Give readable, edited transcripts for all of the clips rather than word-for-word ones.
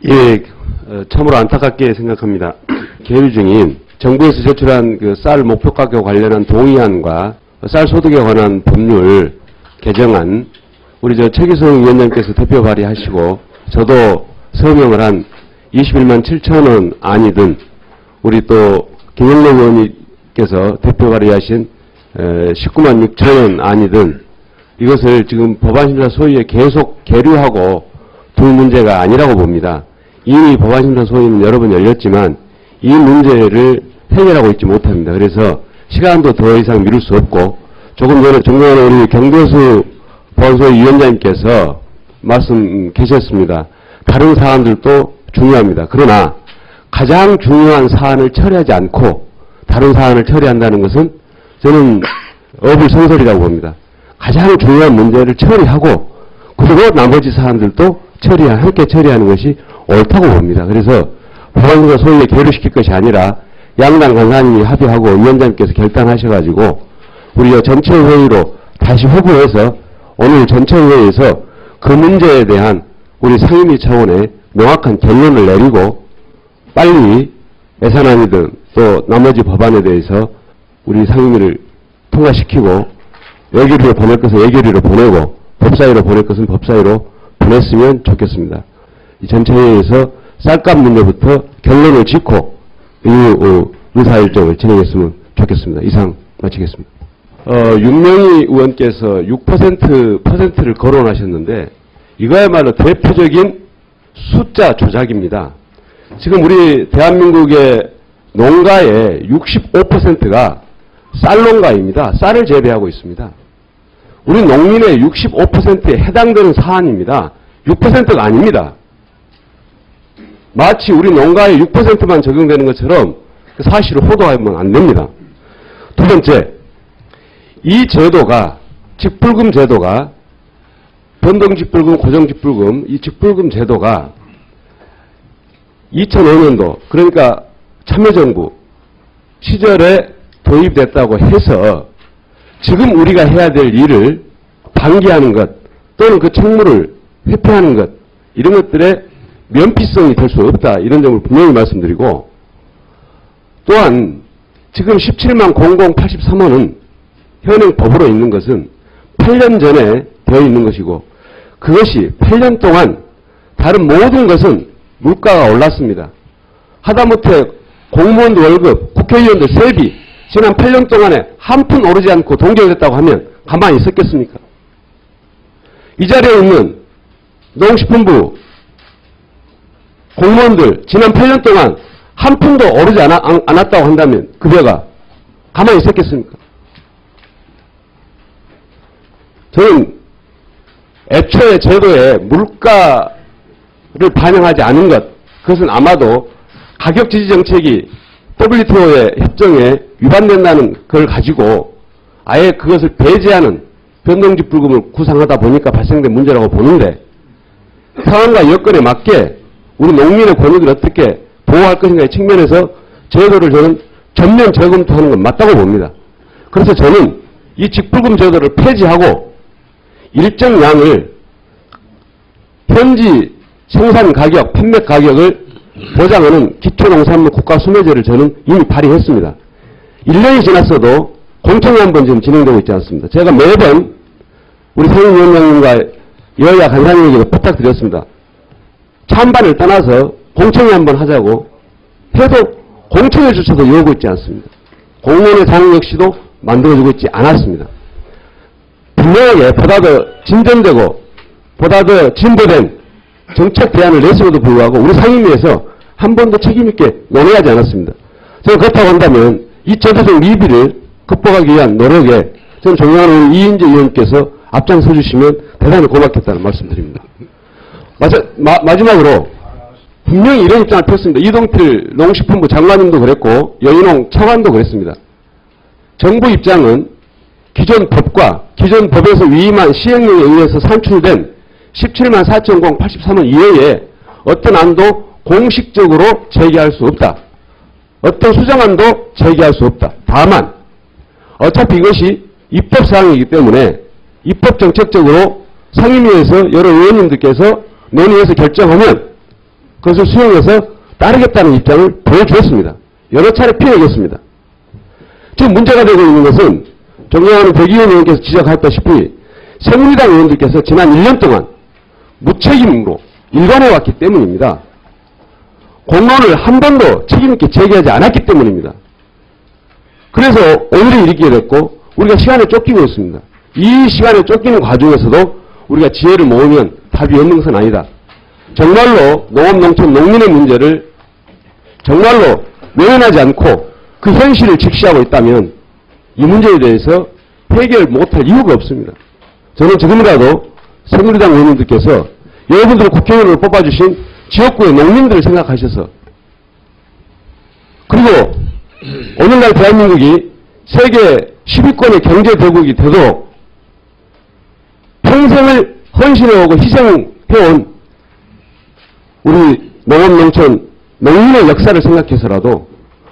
예, 참으로 안타깝게 생각합니다. 계류 중인 정부에서 제출한 그 쌀 목표 가격 관련한 동의안과 쌀 소득에 관한 법률 개정안, 우리 최기성 위원장께서 대표 발의하시고 저도 서명을 한 21만 7천 원 안이든, 우리 또 김영래 의원님께서 대표 발의하신 19만 6천 원 안이든, 이것을 지금 법안심사 소위에 계속 계류하고 둘 문제가 아니라고 봅니다. 이미 법안심사 소위는 여러 번 열렸지만 이 문제를 해결하고 있지 못합니다. 그래서 시간도 더 이상 미룰 수 없고, 조금 전에 존경하는 우리 경도수 법안소위 위원장님께서 말씀 계셨습니다. 다른 사안들도 중요합니다. 그러나 가장 중요한 사안을 처리하지 않고 다른 사안을 처리한다는 것은 저는 어불성설이라고 봅니다. 가장 중요한 문제를 처리하고 그리고 나머지 사안들도 함께 처리하는 것이 옳다고 봅니다. 그래서 법안심사 소위에 계류시킬 것이 아니라 양당 간사님이 합의하고 위원장님께서 결단하셔가지고 우리 전체 회의로 다시 회부해서 오늘 전체 회의에서 그 문제에 대한 우리 상임위 차원의 명확한 결론을 내리고 빨리 예산안이든 또 나머지 법안에 대해서 우리 상임위를 통과시키고 외교리로 보낼 것은 외교리로 보내고 법사위로 보낼 것은 법사위로 보냈으면 좋겠습니다. 이 전체 회의에서 쌀값 문제부터 결론을 짓고 이후 의사일정을 진행했으면 좋겠습니다. 이상 마치겠습니다. 윤명희 의원께서 6%를 거론하셨는데 이거야말로 대표적인 숫자 조작입니다. 지금 우리 대한민국의 농가의 65%가 쌀농가입니다. 쌀을 재배하고 있습니다. 우리 농민의 65%에 해당되는 사안입니다. 6%가 아닙니다. 마치 우리 농가의 6%만 적용되는 것처럼 그 사실을 호도하면 안 됩니다. 두 번째, 이 제도가, 직불금 제도가, 변동직불금, 고정직불금, 이 직불금 제도가 2005년도, 그러니까 참여정부 시절에 도입됐다고 해서 지금 우리가 해야 될 일을 방기하는 것 또는 그 책무를 회피하는 것, 이런 것들의 면피성이 될 수 없다, 이런 점을 분명히 말씀드리고, 또한 지금 17만 0083원은 현행 법으로 있는 것은 8년 전에 되어 있는 것이고 그것이 8년 동안 다른 모든 것은 물가가 올랐습니다. 하다못해 공무원들 월급, 국회의원들 세비 지난 8년 동안에 한 푼 오르지 않고 동결됐다고 하면 가만히 있었겠습니까? 이 자리에 있는 농식품부 공무원들 지난 8년 동안 한 푼도 오르지 않았다고 한다면 급여가 가만히 있었겠습니까? 저는 애초에 제도에 물가를 반영하지 않은 것, 그것은 아마도 가격 지지 정책이 WTO의 협정에 위반된다는 걸 가지고 아예 그것을 배제하는 변동직불금을 구상하다 보니까 발생된 문제라고 보는데, 상황과 여건에 맞게 우리 농민의 권익을 어떻게 보호할 것인가의 측면에서 제도를 저는 전면 재검토하는 건 맞다고 봅니다. 그래서 저는 이 직불금 제도를 폐지하고 일정 양을 현지 생산 가격, 판매 가격을 보장하는 기초농산물 국가수매제를 저는 이미 발의했습니다. 1년이 지났어도 공청회 한번 지금 진행되고 있지 않습니다. 제가 매번 우리 상임위원장님과 여야 간사님에게 부탁드렸습니다. 찬반을 떠나서 공청회 한번 하자고 해도 공청회조차도 이어오고 있지 않습니다. 공무원의 장 역시도 만들어지고 있지 않았습니다. 분명하게 보다 더 진전되고 보다 더 진보된 정책 대안을 냈음에도 불구하고 우리 상임위에서 한 번도 책임있게 논의하지 않았습니다. 저는 그렇다고 한다면 이 제도적 미비를 극복하기 위한 노력에 저는 존경하는 이인재 의원께서 앞장서 주시면 대단히 고맙겠다는 말씀드립니다. 마지막으로 분명히 이런 입장을 폈습니다. 이동필 농식품부 장관님도 그랬고 여인홍 차관도 그랬습니다. 정부 입장은 기존 법과 기존 법에서 위임한 시행령에 의해서 산출된 17만 4,083원 이외에 어떤 안도 공식적으로 제기할 수 없다. 어떤 수정안도 제기할 수 없다. 다만 어차피 이것이 입법사항이기 때문에 입법정책적으로 상임위에서 여러 의원님들께서 논의해서 결정하면 그것을 수용해서 따르겠다는 입장을 보여주었습니다. 여러 차례 피해겠습니다. 지금 문제가 되고 있는 것은 존경하는 백의원 의원께서 지적하셨다시피 새누리당 의원들께서 지난 1년 동안 무책임으로 일관해왔기 때문입니다. 공론을 한 번도 책임있게 제기하지 않았기 때문입니다. 그래서 오늘이 이렇게 됐고 우리가 시간에 쫓기고 있습니다. 이 시간에 쫓기는 과정에서도 우리가 지혜를 모으면 답이 없는 것은 아니다. 정말로 농업, 농촌, 농민의 문제를 정말로 외면하지 않고 그 현실을 직시하고 있다면 이 문제에 대해서 해결 못할 이유가 없습니다. 저는 지금이라도 새누리당 의원님들께서 여러분들 국회의원으로 뽑아주신 지역구의 농민들을 생각하셔서 그리고 오늘날 대한민국이 세계 10위권의 경제대국이 되도록 평생을 헌신해오고 희생해온 우리 농업, 농촌, 농민의 역사를 생각해서라도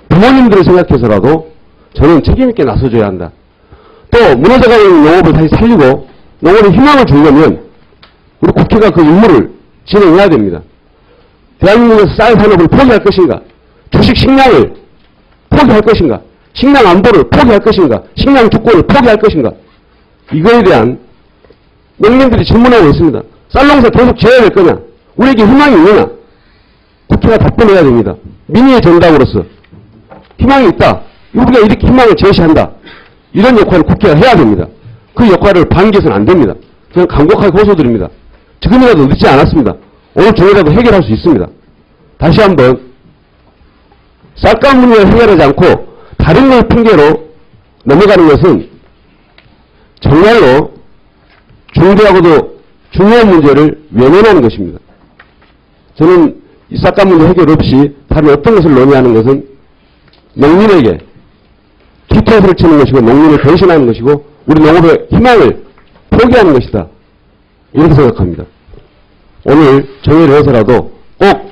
부모님들을 생각해서라도 저는 책임있게 나서줘야 한다. 또 무너져가는 농업을 다시 살리고 농업에 희망을 주려면 우리 국회가 그 임무를 진행해야 됩니다. 대한민국에서 쌀 산업을 포기할 것인가? 주식 식량을 포기할 것인가? 식량 안보를 포기할 것인가? 식량 주권을 포기할 것인가? 이거에 대한 농민들이 질문하고 있습니다. 쌀농사 계속 지어야 될 거냐? 우리에게 희망이 있느냐? 국회가 답변해야 됩니다. 민의의 정당으로서 희망이 있다. 우리가 이렇게 희망을 제시한다. 이런 역할을 국회가 해야 됩니다. 그 역할을 방기해서는 안 됩니다. 저는 강력하게 호소드립니다. 지금이라도 늦지 않았습니다. 오늘 중에라도 해결할 수 있습니다. 다시 한번 쌀값 문제를 해결하지 않고 다른 걸 핑계로 넘어가는 것은 정말로 중대하고도 중요한 문제를 외면하는 것입니다. 저는 이 쌀값 문제 해결 없이 다른 어떤 것을 논의하는 것은 농민에게 뒤통수를 치는 것이고 농민을 배신하는 것이고 우리 농업의 희망을 포기하는 것이다. 이렇게 생각합니다. 오늘 정의를 해서라도 꼭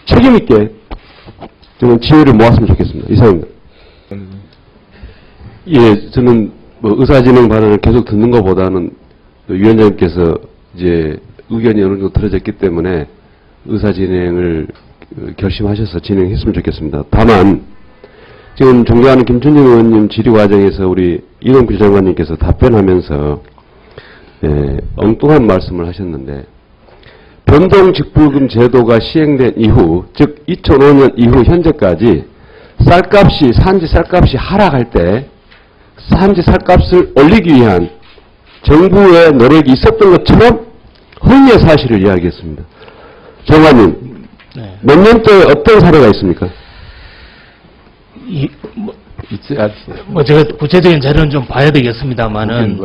책임있게 저는 지혜를 모았으면 좋겠습니다. 이상입니다. 예, 저는 뭐 의사진행 발언을 계속 듣는 것보다는 위원장님께서 이제 의견이 어느 정도 들어졌기 때문에 의사진행을 결심하셔서 진행했으면 좋겠습니다. 다만 지금 존경하는 김춘중 의원님 질의 과정에서 우리 이동필 장관님께서 답변하면서 엉뚱한 말씀을 하셨는데 변동직불금 제도가 시행된 이후 즉 2005년 이후 현재까지 쌀값이 산지 쌀값이 하락할 때 산지 쌀값을 올리기 위한 정부의 노력이 있었던 것처럼 허위의 사실을 이야기했습니다. 장관님, 네. 몇 년도에 어떤 사례가 있습니까? 제가 구체적인 자료는 좀 봐야 되겠습니다만은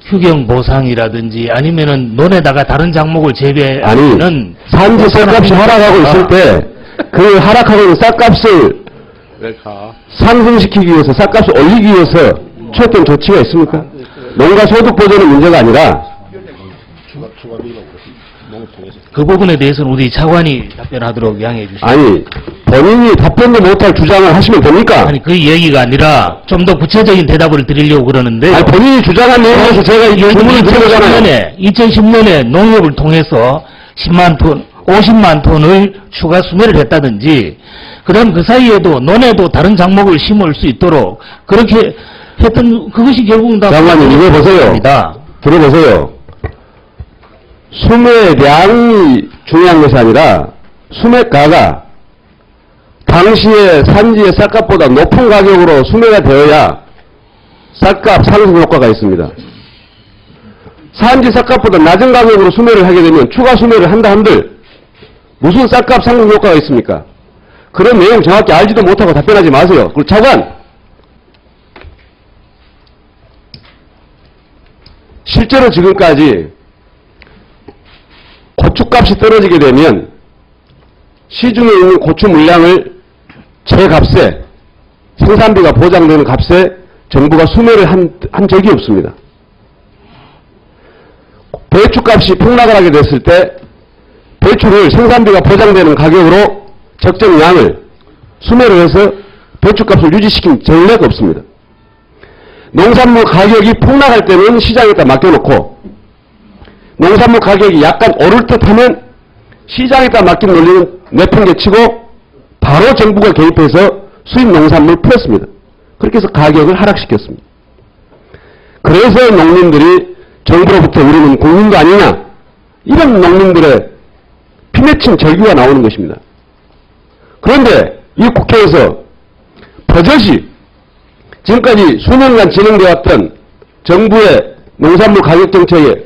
휴경 보상이라든지 아니면은 논에다가 다른 작목을 재배하는 아니 산지 쌀값이 하락하고 있을 때 그 하락하고 있는 쌀값을 상승시키기 위해서 쌀값을 올리기 위해서 취했던 조치가 있습니까? 농가 소득 보전의 문제가 아니라 그 부분에 대해서는 우리 차관이 답변하도록 양해해 주시죠. 아니 본인이 답변도 못할 주장을 하시면 됩니까? 아니 그 얘기가 아니라 좀 더 구체적인 대답을 드리려고 그러는데 아니 본인이 주장한 내용에서 제가 이 질문을 드리잖아요. 2010년에 농협을 통해서 10만 톤, 50만 톤을 추가 수매를 했다든지 그 다음 그 사이에도 논에도 다른 작목을 심을 수 있도록 그렇게 했던 그것이 결국은 다 장관님 이거 보세요. 들어보세요. 수매량이 중요한 것이 아니라 수매가가 당시에 산지의 쌀값보다 높은 가격으로 수매가 되어야 쌀값 상승 효과가 있습니다. 산지 쌀값보다 낮은 가격으로 수매를 하게 되면 추가 수매를 한다 한들 무슨 쌀값 상승 효과가 있습니까? 그런 내용 정확히 알지도 못하고 답변하지 마세요. 그리고 차관, 실제로 지금까지 고추값이 떨어지게 되면 시중에 있는 고추 물량을 제 값에 생산비가 보장되는 값에 정부가 수매를 한 적이 없습니다. 배추값이 폭락을 하게 됐을 때 배추를 생산비가 보장되는 가격으로 적정량을 수매를 해서 배추값을 유지시킨 전례가 없습니다. 농산물 가격이 폭락할 때는 시장에다 맡겨놓고 농산물 가격이 약간 오를 듯 하면 시장에다 맡긴 논리는 내팽개치고 바로 정부가 개입해서 수입 농산물을 풀었습니다. 그렇게 해서 가격을 하락시켰습니다. 그래서 농민들이 정부로부터 우리는 국민도 아니냐, 이런 농민들의 피맺힌 절규가 나오는 것입니다. 그런데 이 국회에서 버젓이 지금까지 수년간 진행되어 왔던 정부의 농산물 가격 정책에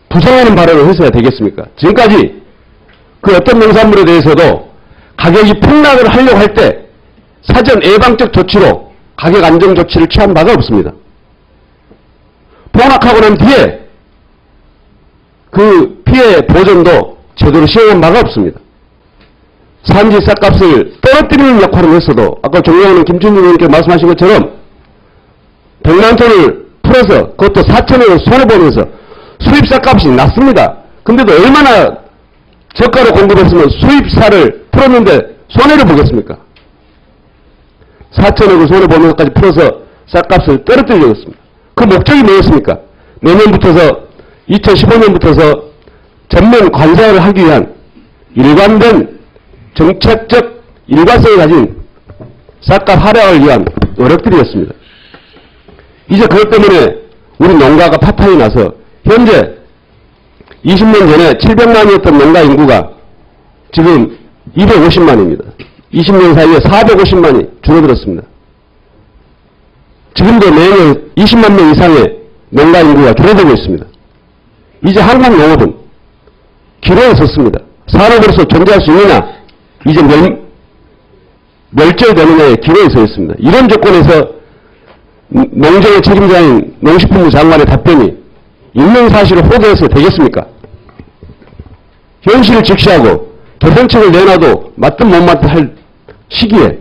부정하는 발언을 해서야 되겠습니까? 지금까지 그 어떤 농산물에 대해서도 가격이 폭락을 하려고 할 때 사전 예방적 조치로 가격 안정 조치를 취한 바가 없습니다. 폭락하고 난 뒤에 그 피해 보전도 제대로 시행한 바가 없습니다. 산지 쌀값을 떨어뜨리는 역할을 했어도 아까 존경하는 김춘중 의원님께서 말씀하신 것처럼 100만 톤을 풀어서 그것도 4천원을 손해보면서 수입 쌀값이 낮습니다. 근데도 얼마나 저가로 공급했으면 수입 쌀을 풀었는데 손해를 보겠습니까? 4천억을 손해보면서까지 풀어서 쌀값을 떨어뜨리려고 했습니다. 그 목적이 뭐였습니까? 내년부터서 2015년부터서 전면 관세를 하기 위한 일관된 정책적 일관성을 가진 쌀값 하락을 위한 노력들이었습니다. 이제 그것 때문에 우리 농가가 파탄이 나서 현재 20년 전에 700만이었던 농가 인구가 지금 250만입니다. 20년 사이에 450만이 줄어들었습니다. 지금도 매년 20만 명 이상의 농가 인구가 줄어들고 있습니다. 이제 한국 농업은 기로에 섰습니다. 산업으로서 존재할 수 있느냐, 이제 멸절되느냐의 기로에 서 있습니다. 이런 조건에서 농정의 책임자인 농식품부 장관의 답변이 있는 사실을 호도해서 되겠습니까? 현실을 직시하고 개선책을 내놔도 맞든 못 맞든 할 시기에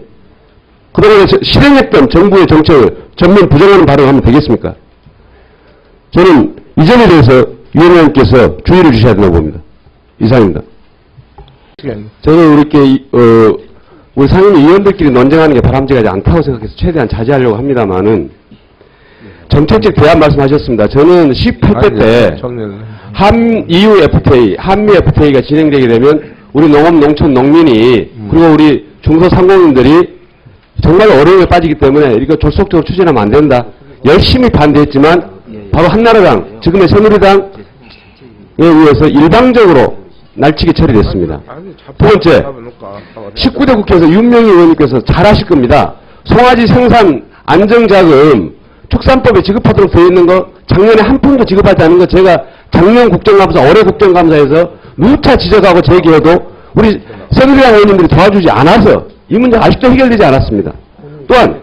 그동안에 실행했던 정부의 정책을 전면 부정하는 발언을 하면 되겠습니까? 저는 이 점에 대해서 위원장님께서 주의를 주셔야 된다고 봅니다. 이상입니다. 저는 우리 상임 위원들끼리 논쟁하는 게 바람직하지 않다고 생각해서 최대한 자제하려고 합니다만은 정책적 대안 말씀하셨습니다. 저는 18대 때 한미 FTA가 진행되게 되면 우리 농업, 농촌, 농민이 그리고 우리 중소상공인들이 정말 어려움에 빠지기 때문에 이거 졸속적으로 추진하면 안 된다. 열심히 반대했지만 바로 한나라당, 지금의 새누리당에 의해서 일방적으로 날치기 처리됐습니다. 두 번째, 19대 국회에서 윤명희 의원님께서 잘 아실 겁니다. 송아지 생산 안정자금 축산법에 지급하도록 되어 있는 거 작년에 한 푼도 지급하지 않은 거 제가 작년 국정감사, 올해 국정감사에서 누차 지적하고 제기해도 우리 새누리당 의원님들이 도와주지 않아서 이 문제가 아직도 해결되지 않았습니다. 또한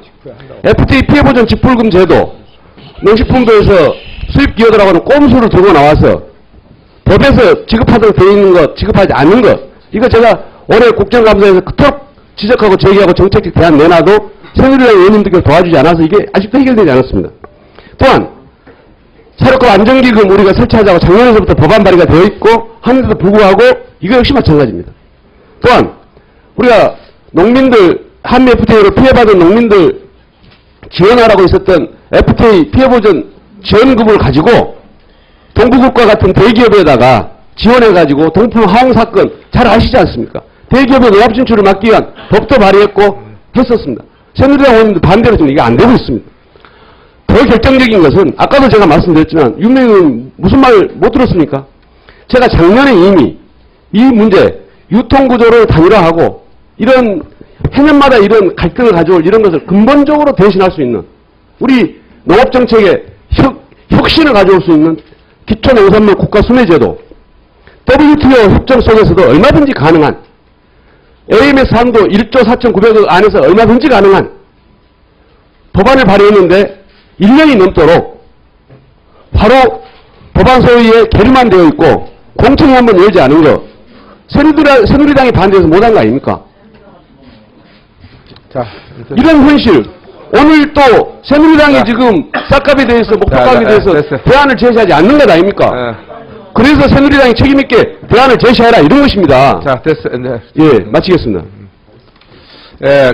FTA 피해보전 직불금 제도, 농식품부에서 수입기업들하고 하는 꼼수를 들고 나와서 법에서 지급하도록 되어 있는 것, 지급하지 않는 것, 이거 제가 올해 국정감사에서 그토록 지적하고 제기하고 정책적 대안 내놔도 새누리당 의원님들께서 도와주지 않아서 이게 아직도 해결되지 않았습니다. 또한 사료값 안정기금 우리가 설치하자고 작년에서부터 법안 발의가 되어 있고 하는데도 불구하고 이거 역시 마찬가지입니다. 또한 우리가 농민들 한미 FTA로 피해받은 농민들 지원하라고 있었던 FTA 피해보전 지원금을 가지고 동부국과 같은 대기업에다가 지원해가지고 동품 하용 사건 잘 아시지 않습니까? 대기업의 농업 진출을 막기 위한 법도 발의했고 했었습니다. 새누리당 의원님들 반대로 지금 이게 안 되고 있습니다. 더 결정적인 것은 아까도 제가 말씀드렸지만 윤명희 의원 무슨 말 못 들었습니까? 제가 작년에 이미 이 문제 유통구조를 단일화하고 이런 해년마다 이런 갈등을 가져올 이런 것을 근본적으로 대신할 수 있는 우리 농업정책의 혁신을 가져올 수 있는 기초농산물 국가수매제도 WTO 협정 속에서도 얼마든지 가능한 AMS 한도 1조 4,900억 안에서 얼마든지 가능한 법안을 발의했는데 1년이 넘도록 바로 법안 소위에 계류만 되어 있고 공청회 한번 열지 않은 거 새누리당이 반대해서 못한 거 아닙니까? 자, 이런 현실 오늘 또 새누리당이 지금 쌀값에 대해서 목표값에 대해서 됐어. 대안을 제시하지 않는 것 아닙니까? 그래서 새누리당이 책임있게 대안을 제시해라 이런 것입니다. 자, 됐어. 네. 예, 마치겠습니다. 예,